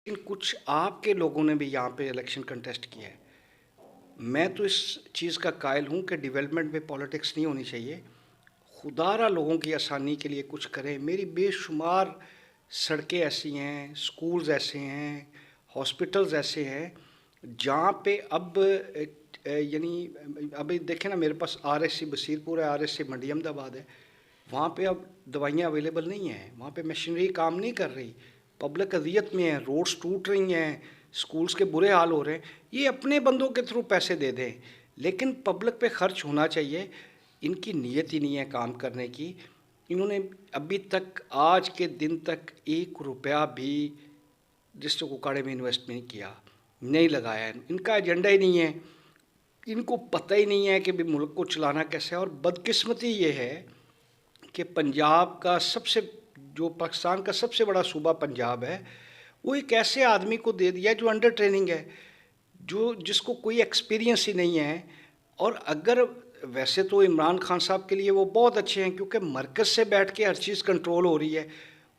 लेकिन कुछ आपके लोगों ने भी यहाँ पे इलेक्शन कंटेस्ट किया है। मैं तो इस चीज़ का कायल हूँ कि डेवलपमेंट में पॉलिटिक्स नहीं होनी चाहिए। खुदारा लोगों की आसानी के लिए कुछ करें। मेरी बेशुमार सड़कें ऐसी हैं, स्कूल्स ऐसे हैं, हॉस्पिटल्स ऐसे हैं जहाँ पे अब यानी अभी देखें ना, मेरे पास आरएससी बसीरपुर है, आरएससी मंडी अहमदाबाद है। वहाँ पे अब दवाइयाँ अवेलेबल नहीं हैं, वहाँ पे मशीनरी काम नहीं कर रही, पब्लिक अजियत में है, रोड्स टूट रही हैं, स्कूल्स के बुरे हाल हो रहे हैं। ये अपने बंदों के थ्रू पैसे दे दें, लेकिन पब्लिक पे खर्च होना चाहिए। इनकी नीयत ही नहीं है काम करने की। इन्होंने अभी तक, आज के दिन तक, 1 रुपया भी डिस्ट्रिक्ट उकाड़े में इन्वेस्ट नहीं किया, नहीं लगाया है। इनका एजेंडा ही नहीं है, इनको पता ही नहीं है कि भी मुल्क को चलाना कैसे है। और बदकिस्मती ये है कि पंजाब का सबसे, जो पाकिस्तान का सबसे बड़ा सूबा पंजाब है, वो एक ऐसे आदमी को दे दिया जो अंडर ट्रेनिंग है, जो जिसको कोई एक्सपीरियंस ही नहीं है। और अगर वैसे तो इमरान खान साहब के लिए वो बहुत अच्छे हैं, क्योंकि मरकज़ से बैठ के हर चीज़ कंट्रोल हो रही है।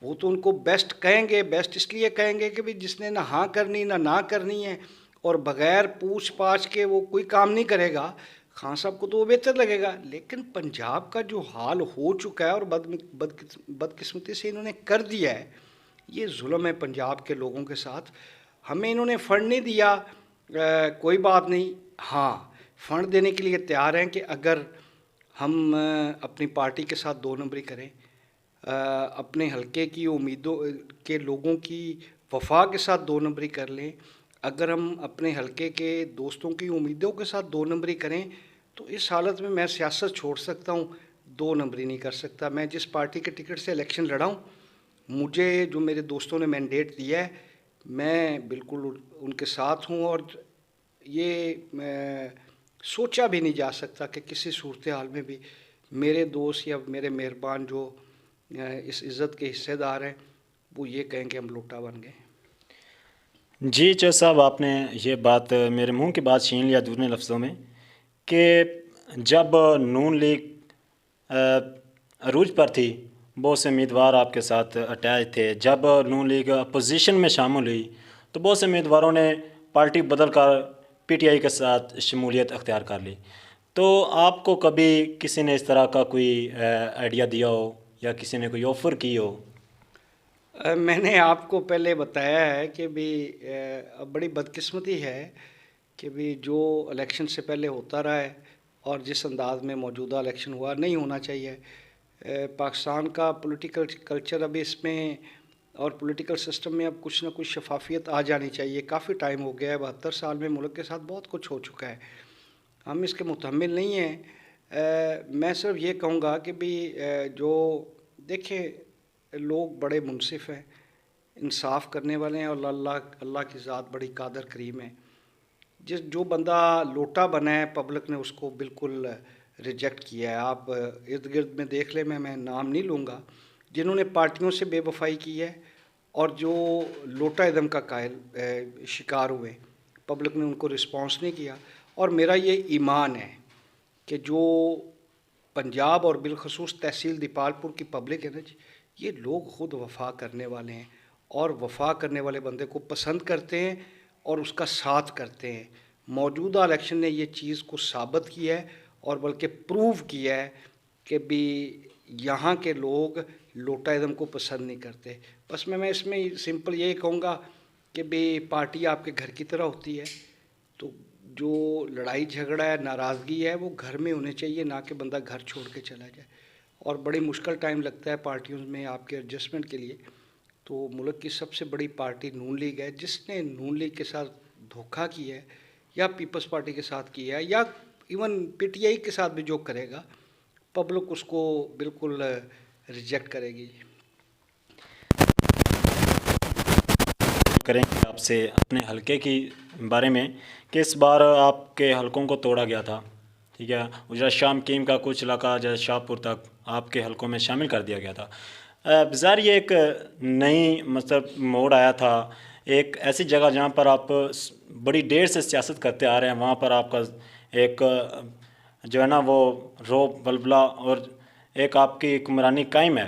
वो तो उनको बेस्ट कहेंगे, बेस्ट इसलिए कहेंगे कि भाई जिसने ना हाँ करनी ना करनी है, और बग़ैर पूछ पाछ के वो कोई काम नहीं करेगा, खान साहब को तो वो बेहतर लगेगा। लेकिन पंजाब का जो हाल हो चुका है, और बदकिस्मती से इन्होंने कर दिया है, ये जुल्म है पंजाब के लोगों के साथ। हमें इन्होंने फ़ंड नहीं दिया, कोई बात नहीं। हाँ, फ़ंड देने के लिए तैयार हैं कि अगर हम अपनी पार्टी के साथ दो नंबरी करें, अपने हलके की उम्मीदों के लोगों की वफा के साथ दो नंबरी कर लें, अगर हम अपने हलके के दोस्तों की उम्मीदों के साथ दो नंबरी करें, तो इस हालत में मैं सियासत छोड़ सकता हूँ, दो नंबरी नहीं कर सकता। मैं जिस पार्टी के टिकट से इलेक्शन लड़ा हूँ, मुझे जो मेरे दोस्तों ने मैंडेट दिया है, मैं बिल्कुल उनके साथ हूँ। और ये सोचा भी नहीं जा सकता कि किसी सूरत हाल में भी मेरे दोस्त या मेरे मेहरबान जो इस इज़्ज़त के हिस्सेदार हैं, वो ये कहें कि हम लोटा बन गए। जी चौधरी साहब, आपने ये बात मेरे मुंह की बात छीन लिया दूसरे लफ्ज़ों में कि जब नून लीग अरूज पर थी, बहुत से उम्मीदवार आपके साथ अटैच थे। जब नून लीग अपोजिशन में शामिल हुई तो बहुत से उम्मीदवारों ने पार्टी बदल कर पीटीआई के साथ शमूलियत अख्तियार कर ली। तो आपको कभी किसी ने इस तरह का कोई आइडिया दिया हो या किसी ने कोई ऑफ़र की हो? मैंने आपको पहले बताया है कि भी अब बड़ी बदकिस्मती है कि भी जो इलेक्शन से पहले होता रहा है और जिस अंदाज में मौजूदा इलेक्शन हुआ, नहीं होना चाहिए। पाकिस्तान का पॉलिटिकल कल्चर अभी इसमें और पॉलिटिकल सिस्टम में अब कुछ ना कुछ शफाफियत आ जानी चाहिए। काफ़ी टाइम हो गया है, 72 साल में मुल्क के साथ बहुत कुछ हो चुका है, हम इसके मुतहम्मिल नहीं हैं। मैं सिर्फ ये कहूँगा कि भी जो देखें, लोग बड़े मुनसिफ़ हैं, इंसाफ करने वाले हैं, और अल्लाह अल्लाह की ज़ात बड़ी कादर करीम है। जो बंदा लोटा बना है, पब्लिक ने उसको बिल्कुल रिजेक्ट किया है। आप इर्द गिर्द में देख लें, मैं नाम नहीं लूँगा, जिन्होंने पार्टियों से बेवफाई की है और जो लोटा इदम का कायल शिकार हुए, पब्लिक ने उनको रिस्पॉन्स नहीं किया। और मेरा ये ईमान है कि जो पंजाब और बिलखसूस तहसील दीपालपुर की पब्लिक है ना जी, ये लोग ख़ुद वफ़ा करने वाले हैं, और वफ़ा करने वाले बंदे को पसंद करते हैं और उसका साथ करते हैं। मौजूदा इलेक्शन ने ये चीज़ को साबित किया है, और बल्कि प्रूव किया है कि भी यहाँ के लोग लोटाइज़म को पसंद नहीं करते। बस मैं इसमें सिंपल यही कहूँगा कि भी पार्टी आपके घर की तरह होती है, तो जो लड़ाई झगड़ा है, नाराज़गी है, वो घर में होने चाहिए, ना कि बंदा घर छोड़ के चला जाए। और बड़ी मुश्किल टाइम लगता है पार्टियों में आपके एडजस्टमेंट के लिए। तो मुल्क की सबसे बड़ी पार्टी नून लीग है, जिसने नून लीग के साथ धोखा किया है, या पीपल्स पार्टी के साथ किया है, या इवन पीटीआई के साथ भी जो करेगा, पब्लिक उसको बिल्कुल रिजेक्ट करेगी। करेंगे आपसे अपने हलके की बारे में कि इस बार आपके हलकों को तोड़ा गया था, ठीक है। उजरा शाम कीम का कुछ इलाका जैसे शाहपुर तक आपके हलकों में शामिल कर दिया गया था। ज़ाहिर ये एक नई मतलब मोड़ आया था, एक ऐसी जगह जहाँ पर आप बड़ी देर से सियासत करते आ रहे हैं, वहाँ पर आपका एक जो है ना वो रोब बलबला और एक आपकी हुक्मरानी कायम है,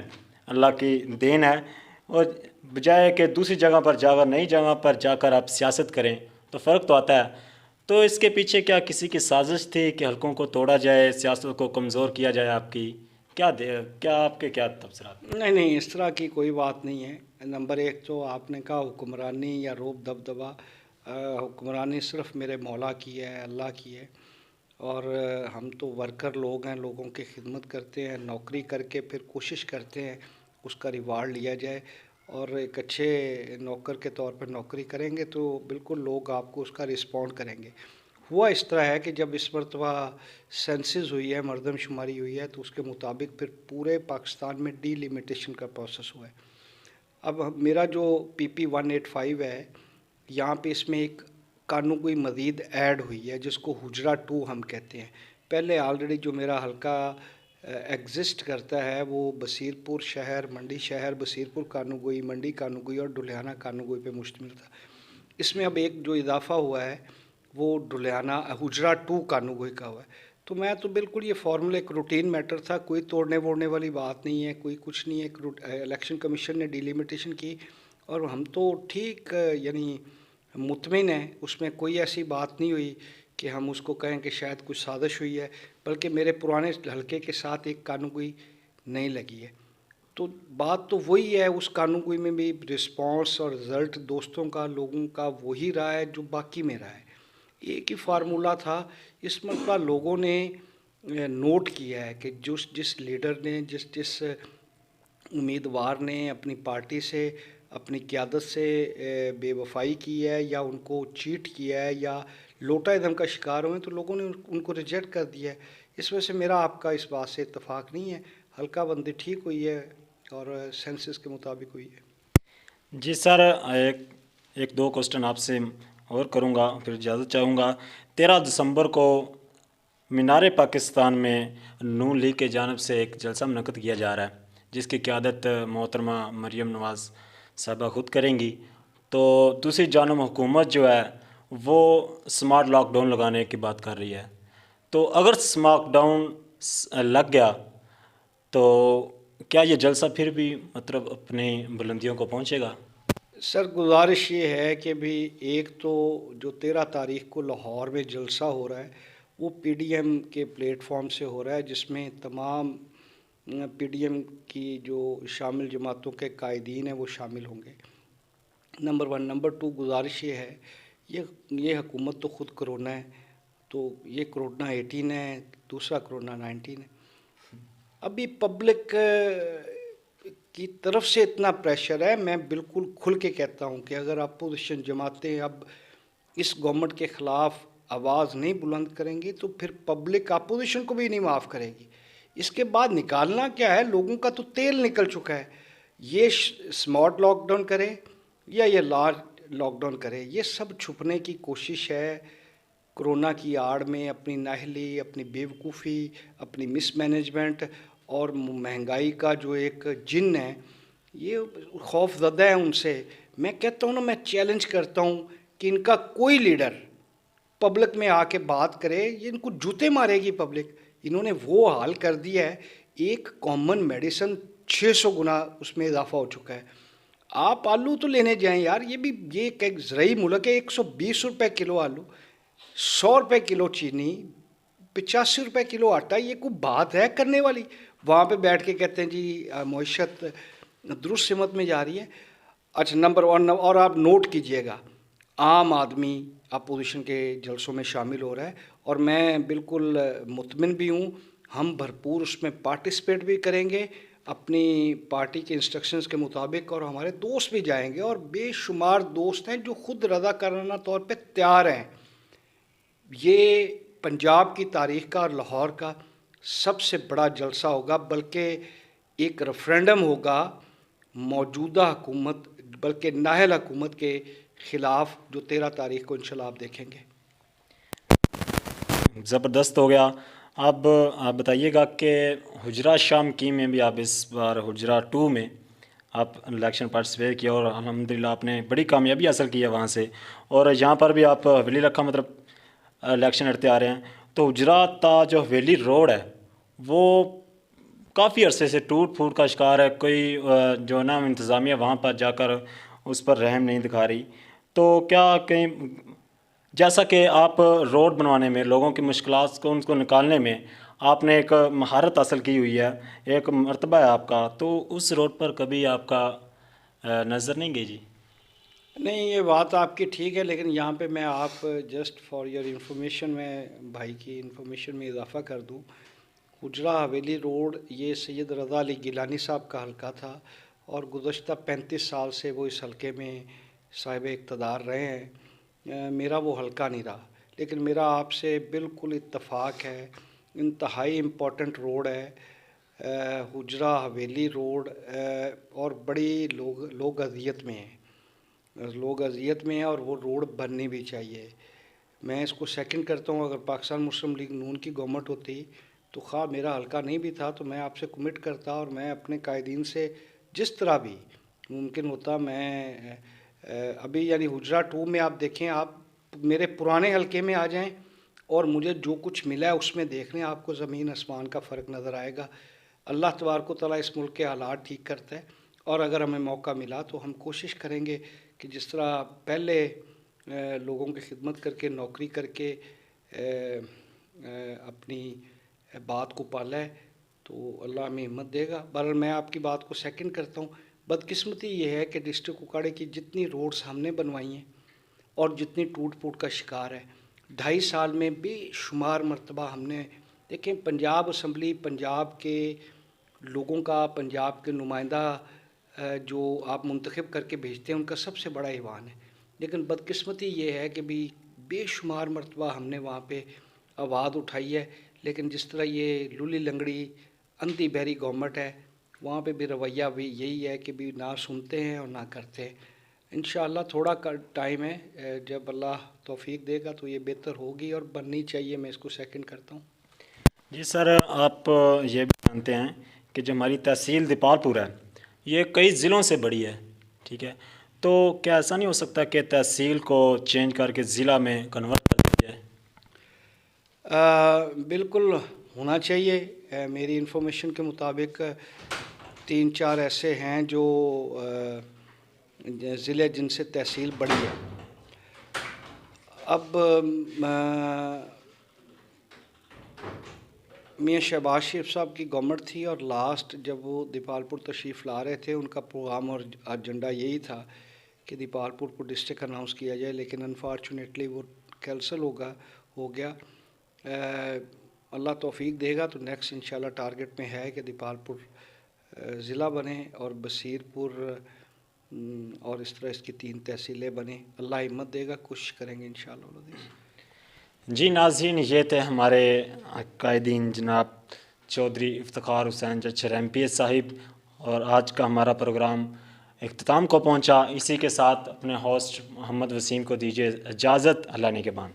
अल्लाह की देन है। और बजाय कि दूसरी जगह पर जाकर नई जगह पर जाकर आप सियासत करें तो फ़र्क तो आता है। तो इसके पीछे क्या किसी की साजिश थी कि हलकों को तोड़ा जाए, सियासत को कमज़ोर किया जाए? आपकी क्या आपके क्या तबसरा? नहीं नहीं, इस तरह की कोई बात नहीं है। नंबर एक तो आपने कहा हुक्मरानी या रोब दबदबा, हुक्मरानी सिर्फ मेरे मौला की है, अल्लाह की है। और हम तो वर्कर लोग हैं, लोगों की खिदमत करते हैं, नौकरी करके फिर कोशिश करते हैं उसका रिवार्ड लिया जाए। और एक अच्छे नौकर के तौर पर नौकरी करेंगे तो बिल्कुल लोग आपको उसका रिस्पॉन्ड करेंगे। हुआ इस तरह है कि जब इस मरतबा सेंसस हुई है, मरदमशुमारी हुई है, तो उसके मुताबिक फिर पूरे पाकिस्तान में डीलिमिटेशन का प्रोसेस हुआ है। अब मेरा जो PP 185 है, यहाँ पे इसमें एक कानून मज़ीद ऐड हुई है जिसको हुजरा 2 हम कहते हैं। पहले ऑलरेडी जो मेरा हल्का एग्जिस्ट करता है वो बसीरपुर शहर, मंडी शहर, बसीरपुर कानूगोई, मंडी कानूगोई और डुलियाना कानूगोई पे मुश्तमिल था। इसमें अब एक जो इजाफ़ा हुआ है वो डुलियाना हुजरा 2 कानूगोई का हुआ है। तो मैं तो बिल्कुल ये फार्मूला एक रूटीन मैटर था, कोई तोड़ने वोड़ने वाली बात नहीं है, कोई कुछ नहीं है। इलेक्शन कमीशन ने डिलिमिटेशन की और हम तो ठीक यानी मुतमिन हैं, उसमें कोई ऐसी बात नहीं हुई कि हम उसको कहें कि शायद कुछ साजिश हुई है, बल्कि मेरे पुराने हलके के साथ एक कानूगोई नहीं लगी है। तो बात तो वही है, उस कानूनगोई में भी रिस्पांस और रिज़ल्ट दोस्तों का, लोगों का वही रहा है जो बाकी में रहा है। एक ही फार्मूला था। इस मरतबा लोगों ने नोट किया है कि जिस जिस लीडर ने, जिस जिस उम्मीदवार ने अपनी पार्टी से, अपनी क़यादत से बेवफाई की है या उनको चीट किया है या लोटा दम का शिकार हुए, तो लोगों ने उनको रिजेक्ट कर दिया है। इस वजह से मेरा आपका इस बात से इत्तेफाक नहीं है। हल्का बंदी ठीक हुई है और सेंसस के मुताबिक हुई है। जी सर, एक एक दो क्वेश्चन आपसे और करूँगा, फिर इजाज़त चाहूँगा। 13 दिसंबर को मीनार पाकिस्तान में नून लीग के जानिब से एक जलसा मुनक़्क़द किया जा रहा है, जिसकी क़यादत मोहतरमा मरीम नवाज़ साहिबा ख़ुद करेंगी। तो दूसरी जानब हुकूमत जो है वो स्मार्ट लॉकडाउन लगाने की बात कर रही है। तो अगर स्मार्ट डाउन लग गया तो क्या ये जलसा फिर भी मतलब अपनी बुलंदियों को पहुँचेगा? सर गुजारिश ये है कि भी एक तो जो 13 तारीख को लाहौर में जलसा हो रहा है वो PDM के प्लेटफॉर्म से हो रहा है, जिसमें तमाम PDM की जो शामिल जमातों के कायदीन हैं वो शामिल होंगे। नंबर 1। नंबर 2, गुजारिश ये है, ये हुकूमत तो ख़ुद कोरोना है, तो ये कोरोना 18 है, दूसरा कोरोना 19 है। अभी पब्लिक की तरफ से इतना प्रेशर है, मैं बिल्कुल खुल के कहता हूँ कि अगर अपोजिशन जमातें अब इस गवर्नमेंट के ख़िलाफ़ आवाज़ नहीं बुलंद करेंगी तो फिर पब्लिक अपोजिशन को भी नहीं माफ़ करेगी। इसके बाद निकालना क्या है, लोगों का तो तेल निकल चुका है। ये स्मार्ट लॉकडाउन करे या ये लार्ज लॉकडाउन करे, ये सब छुपने की कोशिश है कोरोना की आड़ में। अपनी नाहली, अपनी बेवकूफ़ी, अपनी मिसमैनेजमेंट और महंगाई का जो एक जिन है, ये खौफज़दा है उनसे। मैं कहता हूँ ना, मैं चैलेंज करता हूँ कि इनका कोई लीडर पब्लिक में आके बात करे, ये इनको जूते मारेगी पब्लिक। इन्होंने वो हाल कर दिया है, एक कॉमन मेडिसिन 600 गुना उसमें इजाफा हो चुका है। आप आलू तो लेने जाएं यार, ये एक ज़रई मुल्क है। 120 रुपये किलो आलू, 100 रुपये किलो चीनी, 85 रुपये किलो आटा, ये कोई बात है करने वाली? वहाँ पे बैठ के कहते हैं जी मईशत दुरुस्त सिमत में जा रही है। अच्छा, नंबर 1। और आप नोट कीजिएगा, आम आदमी अपोजिशन के जलसों में शामिल हो रहा है और मैं बिल्कुल मुतमिन भी हूँ। हम भरपूर उसमें पार्टिसिपेट भी करेंगे अपनी पार्टी के इंस्ट्रक्शंस के मुताबिक, और हमारे दोस्त भी जाएंगे और बेशुमार दोस्त हैं जो ख़ुद रज़ाकाराना तौर पे तैयार हैं। ये पंजाब की तारीख़ का और लाहौर का सबसे बड़ा जलसा होगा, बल्कि एक रेफरेंडम होगा मौजूदा हुकूमत, बल्कि नाहल हुकूमत के ख़िलाफ़, जो 13 तारीख़ को इंशाल्लाह आप देखेंगे। ज़बरदस्त हो गया। अब आप बताइएगा कि हुजरा शाम की में भी आप इस बार हुजरा 2 में आप इलेक्शन पार्टिसिपेट किया और अल्हम्दुलिल्लाह आपने बड़ी कामयाबी हासिल की है वहाँ से, और यहाँ पर भी आप हवेली रखा मतलब इलेक्शन लड़ते आ रहे हैं। तो हुजरा ता जो हवेली रोड है वो काफ़ी अरसे से टूट फूट का शिकार है। कोई जो है ना इंतज़ामिया वहाँ पर जाकर उस पर रहम नहीं दिखा रही। तो क्या कहीं जैसा कि आप रोड बनवाने में लोगों की मुश्किलात को उनको निकालने में आपने एक महारत हासिल की हुई है, एक मर्तबा है आपका, तो उस रोड पर कभी आपका नज़र नहीं गई जी? नहीं, ये बात आपकी ठीक है, लेकिन यहाँ पे मैं आप जस्ट फॉर योर इंफॉर्मेशन में भाई की इंफॉर्मेशन में इजाफ़ा कर दूँ। हुजरा हवेली रोड ये सैयद रज़ा अली गिलानी साहब का हलका था और गुज़श्ता 35 साल से वो इस हलके में साहिब इक़्तिदार रहे हैं। मेरा वो हलका नहीं रहा, लेकिन मेरा आपसे बिल्कुल इत्तफ़ाक़ है, इंतहाई इम्पोर्टेंट रोड है हुजरा हवेली रोड, और बड़ी लोग अज़ियत में हैं, लोग अज़ियत में हैं और वो रोड बननी भी चाहिए। मैं इसको सेकंड करता हूँ। अगर पाकिस्तान मुस्लिम लीग नून की गवर्नमेंट होती तो ख़्वाह मेरा हल्का नहीं भी था तो मैं आपसे कमिट करता और मैं अपने कायदीन से जिस तरह भी मुमकिन होता मैं अभी यानी हुजरा 2 में आप देखें, आप मेरे पुराने हलके में आ जाएं और मुझे जो कुछ मिला है उसमें देख लें, आपको ज़मीन आसमान का फ़र्क नज़र आएगा। अल्लाह तबारक व तआला इस मुल्क के हालात ठीक करता है और अगर हमें मौका मिला तो हम कोशिश करेंगे कि जिस तरह पहले लोगों की खिदमत करके नौकरी करके अपनी बात को पाला है तो अल्लाह हमें हिम्मत देगा। बहरहाल मैं आपकी बात को सेकंड करता हूँ। बदकिस्मती ये है कि डिस्ट्रिक्ट कुपवाड़ा की जितनी रोड्स हमने बनवाई हैं और जितनी टूट फूट का शिकार है, 2.5 साल में बेशुमार मरतबा हमने देखें। पंजाब असम्बली पंजाब के लोगों का, पंजाब के नुमाइंदा जो आप मुंतखब करके भेजते हैं उनका सबसे बड़ा ईवान है, लेकिन बदकिस्मती ये है कि भी बेशुमार मरतबा हमने वहाँ पे आवाज़ उठाई है, लेकिन जिस तरह ये लूली लंगड़ी अंधी बहरी गवर्नमेंट है वहाँ पे भी रवैया भी यही है कि भी ना सुनते हैं और ना करते हैं। इंशाअल्लाह थोड़ा टाइम है, जब अल्लाह तौफीक देगा तो ये बेहतर होगी और बननी चाहिए। मैं इसको सेकंड करता हूँ। जी सर, आप ये भी जानते हैं कि जो हमारी तहसील दीपालपुर है ये कई ज़िलों से बड़ी है, ठीक है, तो क्या ऐसा नहीं हो सकता कि तहसील को चेंज करके ज़िला में कन्वर्ट कर दिया जाए? बिल्कुल होना चाहिए। मेरी इन्फॉर्मेशन के मुताबिक 3-4 ऐसे हैं जो ज़िले जिनसे तहसील बड़ी है। अब मियाँ शहबाज शरीफ साहब की गवर्नमेंट थी और लास्ट जब वो दीपालपुर तशरीफ़ ला रहे थे उनका प्रोग्राम और एजेंडा यही था कि दीपालपुर को डिस्ट्रिक्ट अनाउंस किया जाए, लेकिन अनफॉर्चुनेटली वो कैंसिल हो गया। अल्लाह तौफीक देगा तो नेक्स्ट इंशाल्लाह टारगेट में है कि दीपालपुर ज़िला बने और बसीरपुर और इस तरह इसकी 3 तहसीलें बने। अल्लाह हिम्मत देगा, कोशिश करेंगे इंशाल्लाह। जी नाज़रीन, ये थे हमारे कायदीन जनाब चौधरी इफ्तिखार हुसैन जचर MPS साहिब, और आज का हमारा प्रोग्राम इख्तिताम को पहुंचा। इसी के साथ अपने होस्ट मोहम्मद वसीम को दीजिए इजाज़त। अल्लाह निगहबान।